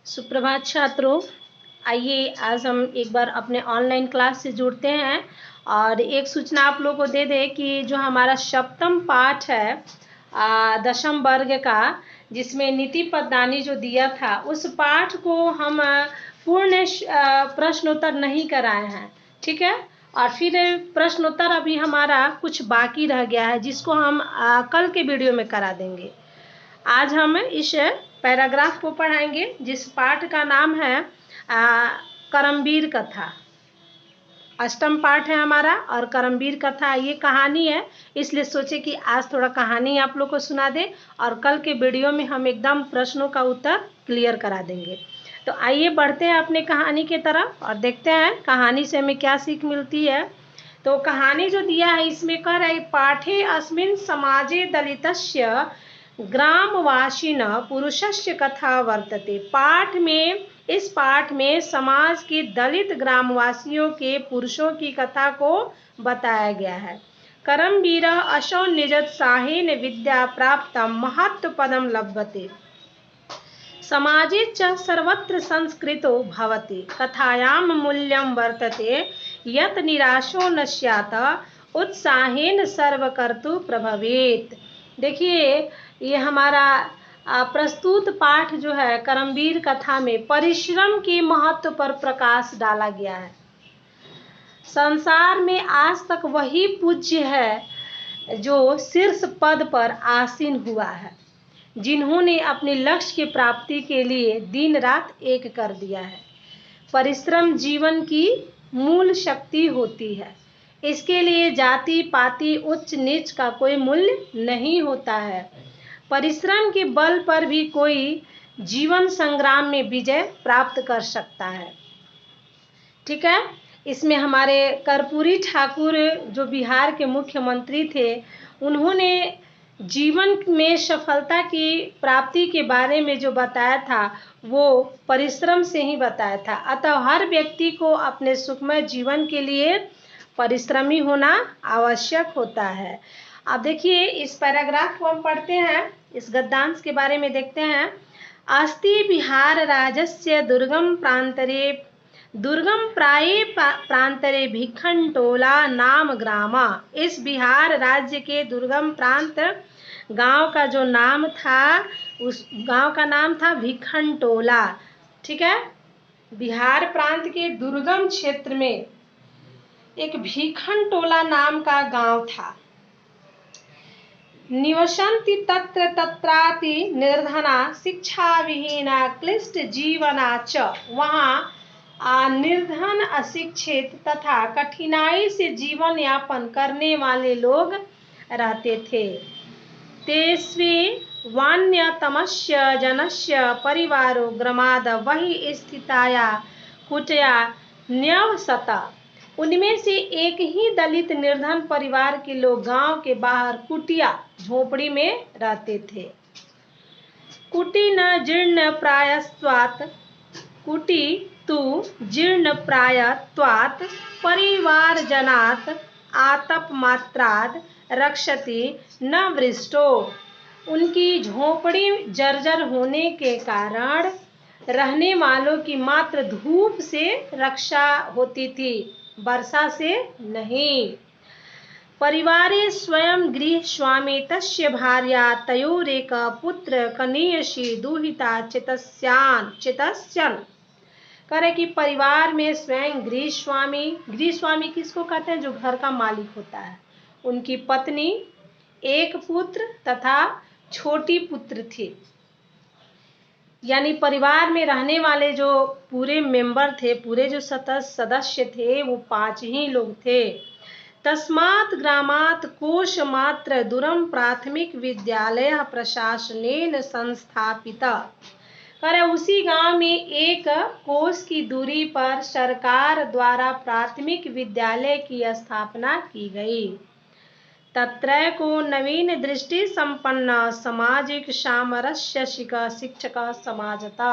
सुप्रभात छात्रों। आइए आज हम एक बार अपने ऑनलाइन क्लास से जुड़ते हैं और एक सूचना आप लोगों को दे दें कि जो हमारा सप्तम पाठ है दशम वर्ग का, जिसमें नीति पद्धति जो दिया था, उस पाठ को हम पूर्ण प्रश्नोत्तर नहीं कराए हैं। ठीक है, और फिर प्रश्नोत्तर अभी हमारा कुछ बाकी रह गया है, जिसको हम कल के वीडियो में करा देंगे। आज हम इस पैराग्राफ को पढ़ाएंगे जिस पाठ का नाम है करमवीर कथा। अष्टम पाठ है हमारा और करमवीर कथा ये कहानी है, इसलिए सोचे कि आज थोड़ा कहानी आप लोग को सुना दें और कल के वीडियो में हम एकदम प्रश्नों का उत्तर क्लियर करा देंगे। तो आइए बढ़ते हैं अपने कहानी की तरफ और देखते हैं कहानी से हमें क्या सीख मिलती है। तो कहानी जो दिया है इसमें कह रहे पाठे अस्मिन् समाजे दलितस्य ग्रामवासिन पुरुषस्य कथा वर्तते। इस पाठ में समाज के दलित ग्रामवासियों के पुरुषों की कथा को बताया गया है। करमवीर असौ निजोत्साहेन विद्या प्राप्त महत् पदम लभते समाजे च सर्वत्र संस्कृतो भवति। कथायां मूल्यं वर्तते यत् निराशो न स्यात् उत्साहेन सर्वकर्तु प्रभवेत्। देखिए, ये हमारा प्रस्तुत पाठ जो है करमवीर कथा में परिश्रम के महत्व पर प्रकाश डाला गया है। संसार में आज तक वही पूज्य है जो शीर्ष पद पर आसीन हुआ है, जिन्होंने अपने लक्ष्य की प्राप्ति के लिए दिन रात एक कर दिया है। परिश्रम जीवन की मूल शक्ति होती है। इसके लिए जाति पाति उच्च नीच का कोई मूल्य नहीं होता है। परिश्रम के बल पर भी कोई जीवन संग्राम में विजय प्राप्त कर सकता है। ठीक है, इसमें हमारे कर्पूरी ठाकुर जो बिहार के मुख्यमंत्री थे, उन्होंने जीवन में सफलता की प्राप्ति के बारे में जो बताया था वो परिश्रम से ही बताया था। अतः हर व्यक्ति को अपने सुखमय जीवन के लिए परिश्रमी होना आवश्यक होता है। अब देखिए, इस पैराग्राफ को हम पढ़ते हैं, इस गद्यांश के बारे में देखते हैं। अस्ति बिहार राज्यस्य दुर्गम प्रांतरे भिखंटोला नाम ग्रामा। इस बिहार राज्य के दुर्गम प्रांत गांव का जो नाम था, उस गांव का नाम था भिखंटोला। ठीक है, बिहार प्रांत के दुर्गम क्षेत्र में एक भिखंटोला नाम का गांव था। निवसन्ति तत्र तत्राति निर्धना शिक्षा विहीना क्लिष्ट जीवना च। वहाँ निर्धन अशिक्षित तथा कठिनाई से जीवन यापन करने वाले लोग रहते थे। तेस्वे वान्यतमस्य जनस्य परिवारो ग्रामाद वही स्थिताया कुटया न्यवसता। उनमें से एक ही दलित निर्धन परिवार के लोग गांव के बाहर कुटिया झोपड़ी में रहते थे। कुटी न जीर्ण प्रायस्त्वात् कुटी तु जीर्ण प्रायत्वात् परिवार जनात् आतप मात्राद रक्षति न वृष्टो। उनकी झोपड़ी जर्जर होने के कारण रहने वालों की मात्र धूप से रक्षा होती थी, वर्षा से नहीं। परिवारे स्वयं गृहस्वामी तस्य भार्या तयोरेक पुत्र कनीयसी दुहिता चितस्यन्। करे कि परिवार में स्वयं गृहस्वामी किसको कहते हैं? जो घर का मालिक होता है। उनकी पत्नी, एक पुत्र तथा छोटी पुत्र थी। यानी परिवार में रहने वाले जो पूरे मेंबर थे, पूरे जो सदस्य थे, वो 5 ही लोग थे। तस्मात् ग्रामात् कोश मात्र दूरम प्राथमिक विद्यालय प्रशासनेन संस्थापित। करे उसी गांव में एक कोस की दूरी पर सरकार द्वारा प्राथमिक विद्यालय की स्थापना की गई। तत्रैको नवीन दृष्टि संपन्न सामाजिक सामरस्य शिक्षक समाजता।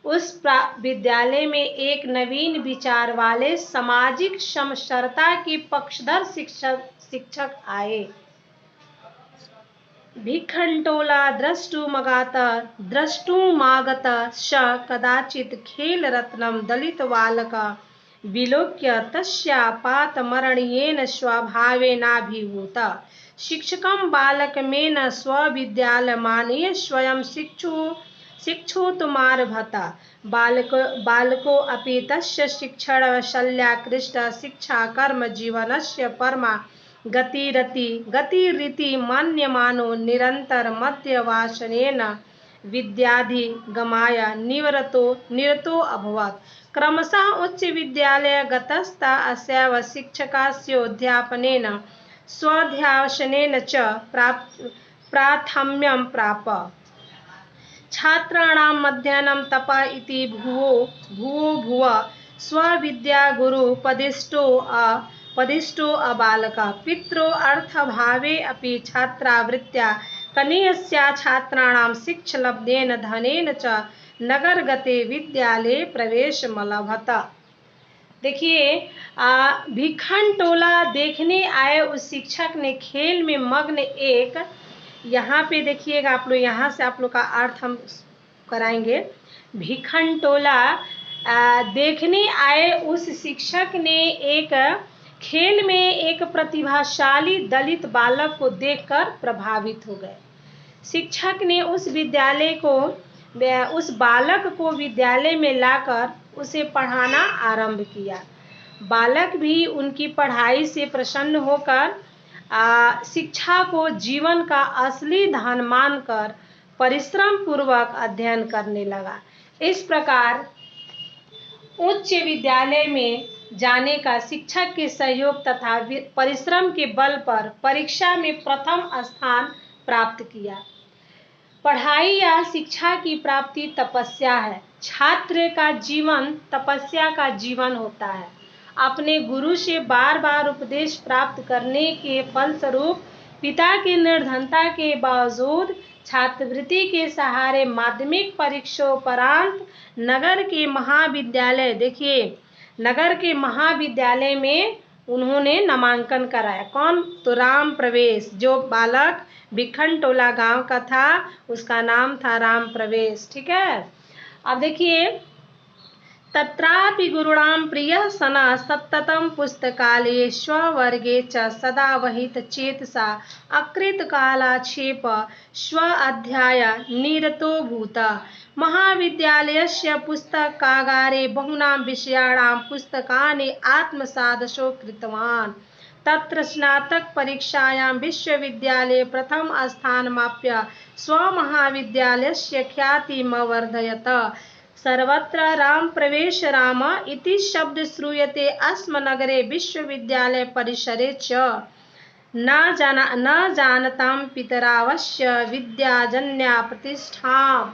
उस विद्यालय में एक नवीन विचार वाले सामाजिक समरसता के पक्षधर शिक्षक आए। भिखण्टोला द्रष्टुमागत स कदाचित् खेलरत्नं दलितबालकः विलोक्य तस्यापातमरणीयेन स्वभावेनाभिभूतः। शिक्षकं बालकमेन स्वविद्यालयमानीय स्वयं शिक्षोतुमारभत। बालको अपि तस्य शिक्षणवैशल्याकृष्टः। शिक्षाकर्मजीवनस्य परमा गतिरिति मन्यमानो निरन्तरमध्यवासनेन विद्याधिगमाय निरतो अभवत्। क्रमशः उच्चविद्यालये गतस्तः अस्यैव शिक्षकस्योऽध्यापनेन स्वाध्यासनेन च प्राथम्यं प्राप। छात्राणां मध्याह्नं तप इति भुवो स्वविद्यागुरुपदिष्टो अबालकः। पित्रो अर्थभावे अपि छात्रावृत्त्या कनीयस्य छात्राणां शिक्षालब्धेन धनेन च नगरगते विद्यालये प्रवेशमलभत। देखिए, भिखण्टोला देखने आए उस शिक्षक ने खेल में मग्न एक, यहाँ पे देखिएगा आप लोग, यहाँ से आप लोग का अर्थ हम कराएंगे। भिखण्टोला देखने आए उस शिक्षक ने एक खेल में एक प्रतिभाशाली दलित बालक को देखकर प्रभावित हो गए। शिक्षक ने उस बालक को विद्यालय में लाकर उसे पढ़ाना आरंभ किया। बालक भी उनकी पढ़ाई से प्रसन्न होकर शिक्षा को जीवन का असली धन मानकर परिश्रम पूर्वक अध्ययन करने लगा। इस प्रकार उच्च विद्यालय में जाने का शिक्षक के सहयोग तथा परिश्रम के बल पर परीक्षा में प्रथम स्थान प्राप्त किया। पढ़ाई या शिक्षा की प्राप्ति तपस्या है। छात्र का जीवन तपस्या का जीवन होता है। अपने गुरु से बार बार उपदेश प्राप्त करने के फलस्वरूप पिता की निर्धनता के बावजूद छात्रवृत्ति के सहारे माध्यमिक परीक्षोपरांत नगर के महाविद्यालय में उन्होंने नामांकन कराया। कौन? तो राम प्रवेश। जो बालक भिखण्टोला गांव का था उसका नाम था राम प्रवेश। ठीक है। अब देखिए, तत्रापि गुरुणां प्रियः सनः सततं पुस्तकालये स्ववर्गे च सदा वहित चेतसा अकृतकालाक्षेप स्वाध्याय निरतो भूतः। महाविद्यालयस्य पुस्तकागारे बहूनां विषयाणां पुस्तकानि आत्मसादशो कृतवान्। तत्र स्नातक परीक्षायां विश्वविद्यालये प्रथम स्थानमाप्य स्वमहाविद्यालयस्य ख्यातिमवर्धयत्। सर्वत्र राम प्रवेश राम इति शब्द श्रूयते अस्म नगरे विश्वविद्यालय परिसरे च। न जानतां पितरावश्य विद्याजन्या प्रतिष्ठाम्।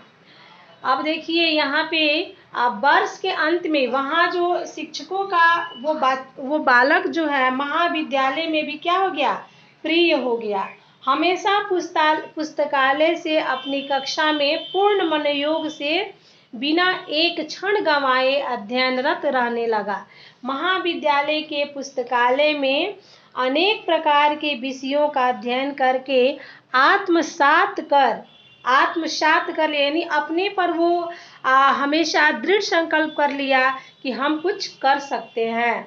अब देखिए, यहाँ पे वर्ष के अंत में वहाँ जो शिक्षकों का वो बालक जो है महाविद्यालय में भी क्या हो गया? प्रिय हो गया। हमेशा पुस्तकालय से अपनी कक्षा में पूर्ण मनोयोग से बिना एक क्षण गंवाए अध्ययनरत रहने लगा। महाविद्यालय के पुस्तकालय में अनेक प्रकार के विषयों का अध्ययन करके आत्मसात कर यानी अपने पर वो हमेशा दृढ़ संकल्प कर लिया कि हम कुछ कर सकते हैं।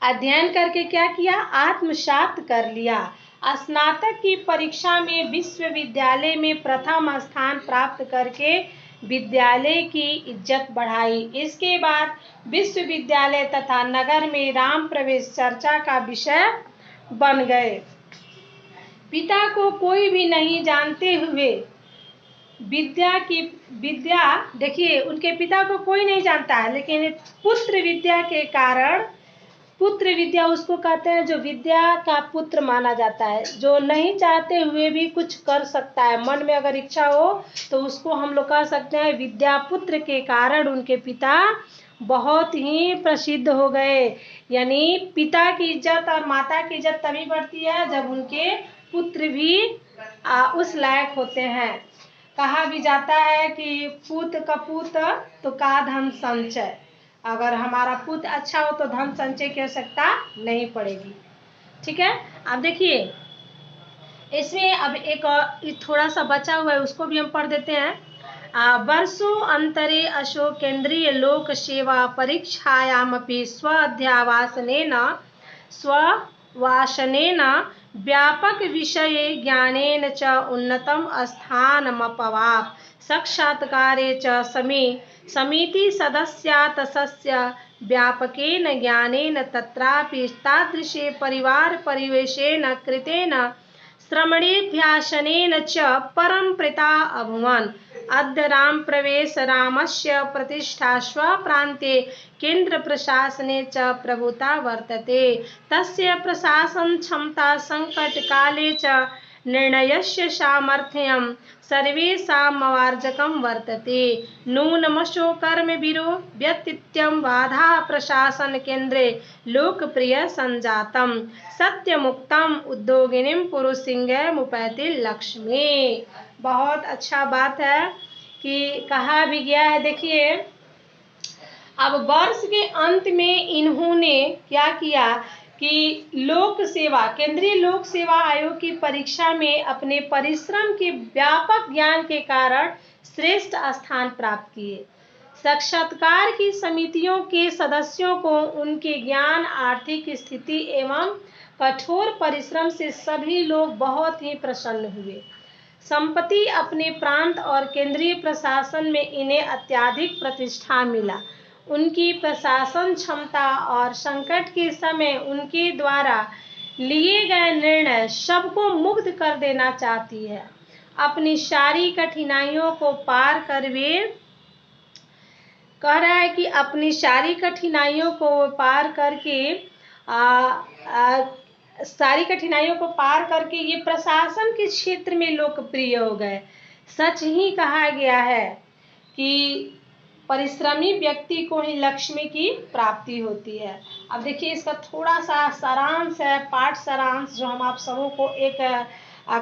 अध्ययन करके क्या किया? आत्मसात कर लिया। स्नातक की परीक्षा में विश्वविद्यालय में प्रथम स्थान प्राप्त करके विद्यालय की इज्जत बढ़ाई। इसके बाद विश्वविद्यालय तथा नगर में राम प्रवेश चर्चा का विषय बन गए। पिता को कोई भी नहीं जानते हुए देखिए, उनके पिता को कोई नहीं जानता है, लेकिन पुत्र विद्या उसको कहते हैं जो विद्या का पुत्र माना जाता है, जो नहीं चाहते हुए भी कुछ कर सकता है। मन में अगर इच्छा हो तो उसको हम लोग कह सकते हैं विद्या पुत्र के कारण उनके पिता बहुत ही प्रसिद्ध हो गए। यानी पिता की इज्जत और माता की इज्जत तभी बढ़ती है जब उनके पुत्र भी उस लायक होते हैं। कहा भी जाता है कि पूत कपूत तो का धन संचय। अगर हमारा पुत्र अच्छा हो तो धन संचय की आवश्यकता नहीं पड़ेगी। ठीक है। अब देखिए, इसमें अब एक थोड़ा सा बचा हुआ है, उसको भी हम पढ़ देते हैं। वर्षों अंतरे अशोक केंद्रीय लोक सेवा परीक्षायामपि स्ववासनेन व्यापक विषये ज्ञानेन च उन्नतं स्थानमपवाप साक्षात्कारे च समिति सदस्या तस्य व्यापकेन ज्ञानेन तत्रापि तादृशे परिवार परिवेशेन कृतेन श्रमणेभ्यासनेन च परं प्रीता अभवन्। अद्य रामप्रवेशरामस्य प्रतिष्ठा स्वप्रान्ते केन्द्रप्रशासने च प्रभुता वर्तते। तस्य प्रशासनक्षमता सङ्कटकाले च निर्णयस्य सामर्थ्यं सर्वेषामवार्जकं वर्तते। नूनमशो कर्मवीरो व्यक्तित्वं बाधा प्रशासन केन्द्रे लोकप्रिय संजातम् सत्यमुक्तम उद्योगिनीं पुरुषसिंहमुपैति लक्ष्मी। बहुत अच्छा बात है कि कहा भी गया है। देखिए, अब वर्ष के अंत में इन्होंने क्या किया कि लोक सेवा केंद्रीय लोक सेवा आयोग की परीक्षा में अपने परिश्रम के व्यापक ज्ञान के कारण श्रेष्ठ स्थान प्राप्त किए। साक्षात्कार की समितियों के सदस्यों को उनके ज्ञान, आर्थिक स्थिति एवं कठोर परिश्रम से सभी लोग बहुत ही प्रसन्न हुए। संप्रति अपने प्रांत और केंद्रीय प्रशासन में इन्हें अत्यधिक प्रतिष्ठा मिला। उनकी प्रशासन क्षमता और संकट के समय उनके द्वारा लिए गए निर्णय सबको मुग्ध कर देना चाहती है। अपनी सारी कठिनाइयों को पार कर वे कह रहा है कि अपनी सारी कठिनाइयों को पार करके सारी कठिनाइयों को पार करके ये प्रशासन के क्षेत्र में लोकप्रिय हो गए। सच ही कहा गया है कि परिश्रमी व्यक्ति को ही लक्ष्मी की प्राप्ति होती है। अब देखिए, इसका थोड़ा सा सारांश है, पाठ सारांश, जो हम आप सबों को एक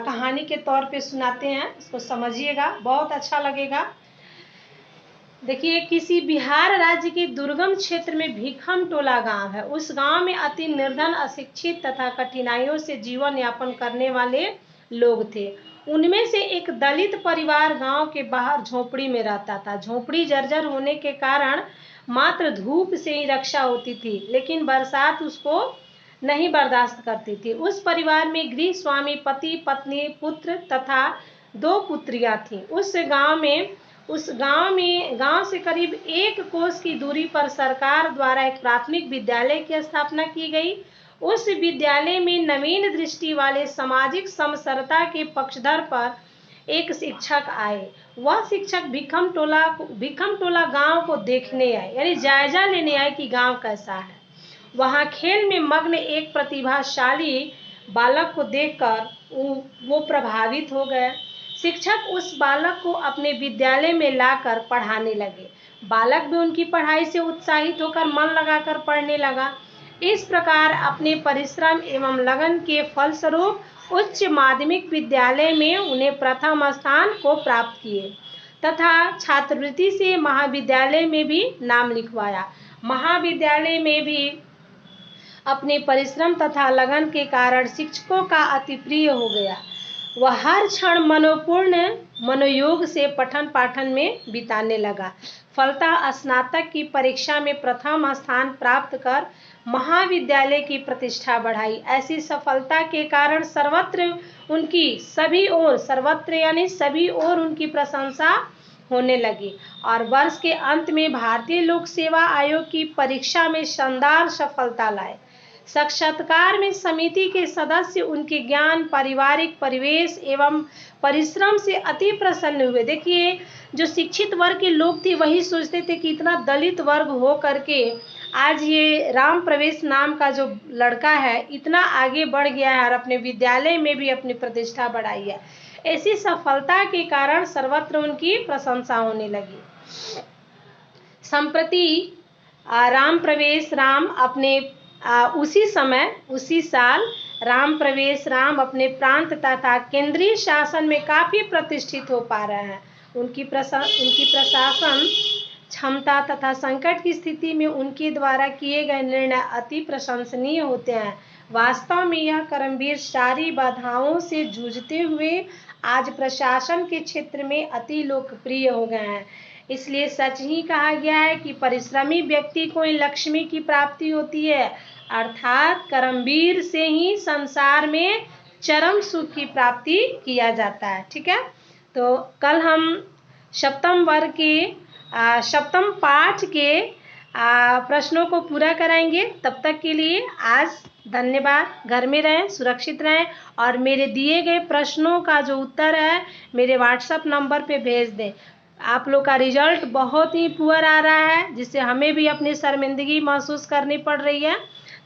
कहानी के तौर पे सुनाते हैं। इसको समझिएगा, बहुत अच्छा लगेगा। देखिए, किसी बिहार राज्य के दुर्गम क्षेत्र में भीखम टोला गांव है। उस गांव में अति निर्धन, अशिक्षित तथा कठिनाइयों से जीवन यापन करने वाले लोग थे। उनमें से एक दलित परिवार गांव के बाहर झोपड़ी में रहता था। झोपड़ी जर्जर होने के कारण मात्र धूप से ही रक्षा होती थी, लेकिन बरसात उसको नहीं बर्दाश्त करती थी। उस परिवार में गृह स्वामी, पति, पत्नी, पुत्र तथा 2 पुत्रियां थीं। गांव से करीब 1 कोस की दूरी पर सरकार द्वारा एक प्राथमिक विद्यालय की स्थापना की गई। उस विद्यालय में नवीन दृष्टि वाले सामाजिक समरसता के पक्षधर पर एक शिक्षक आए। वह शिक्षक भीखम टोला गांव को देखने आए, यानी जायजा लेने आए कि गांव कैसा है। वहां खेल में मग्न एक प्रतिभाशाली बालक को देखकर वो प्रभावित हो गए। शिक्षक उस बालक को अपने विद्यालय में लाकर पढ़ाने लगे। बालक भी उनकी पढ़ाई से उत्साहित होकर मन लगाकर पढ़ने लगा। इस प्रकार अपने परिश्रम एवं लगन के फलस्वरूप उच्च माध्यमिक विद्यालय में उन्हें प्रथम स्थान को प्राप्त किए तथा छात्रवृत्ति से महाविद्यालय में भी नाम लिखवाया। महाविद्यालय में भी अपने परिश्रम तथा लगन के कारण शिक्षकों का अति प्रिय हो गया। वह हर क्षण मनोयोग से पठन पाठन में बिताने लगा। फलतः स्नातक की परीक्षा में प्रथम स्थान प्राप्त कर महाविद्यालय की प्रतिष्ठा बढ़ाई। ऐसी सफलता के कारण सर्वत्र सभी ओर उनकी प्रशंसा होने लगी और वर्ष के अंत में भारतीय लोक सेवा आयोग की परीक्षा में शानदार सफलता लाए। साक्षात्कार में समिति के सदस्य उनके ज्ञान, पारिवारिक परिवेश एवं परिश्रम से अति प्रसन्न हुए। देखिए, जो शिक्षित वर्ग के लोग थे वही सोचते थे कि इतना दलित वर्ग हो करके आज ये राम प्रवेश नाम का जो लड़का है इतना आगे बढ़ गया है और अपने विद्यालय में भी अपनी प्रतिष्ठा बढ़ाई है। ऐसी सफलता के कारण सर्वत्र उनकी प्रशंसा होने लगी। संप्रति उसी साल राम अपने प्रांत तथा केंद्रीय शासन में काफी प्रतिष्ठित हो पा रहे हैं। उनकी प्रशासन क्षमता तथा संकट की स्थिति में उनके द्वारा किए गए निर्णय अति प्रशंसनीय होते हैं। वास्तव में यह कर्मवीर सारी बाधाओं से जूझते हुए आज प्रशासन के क्षेत्र में अति लोकप्रिय हो गए हैं। इसलिए सच ही कहा गया है कि परिश्रमी व्यक्ति को ही लक्ष्मी की प्राप्ति होती है, अर्थात कर्मवीर से ही संसार में चरम सुख की प्राप्ति किया जाता है। ठीक है, तो कल हम सप्तम वर्ग के सप्तम पाठ के प्रश्नों को पूरा कराएंगे। तब तक के लिए आज धन्यवाद। घर में रहें, सुरक्षित रहें और मेरे दिए गए प्रश्नों का जो उत्तर है मेरे व्हाट्सएप नंबर पे भेज दें। आप लोग का रिजल्ट बहुत ही पुअर आ रहा है, जिससे हमें भी अपनी शर्मिंदगी महसूस करनी पड़ रही है।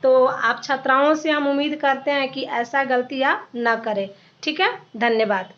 तो आप छात्राओं से हम उम्मीद करते हैं कि ऐसा गलती आप न करें। ठीक है, धन्यवाद।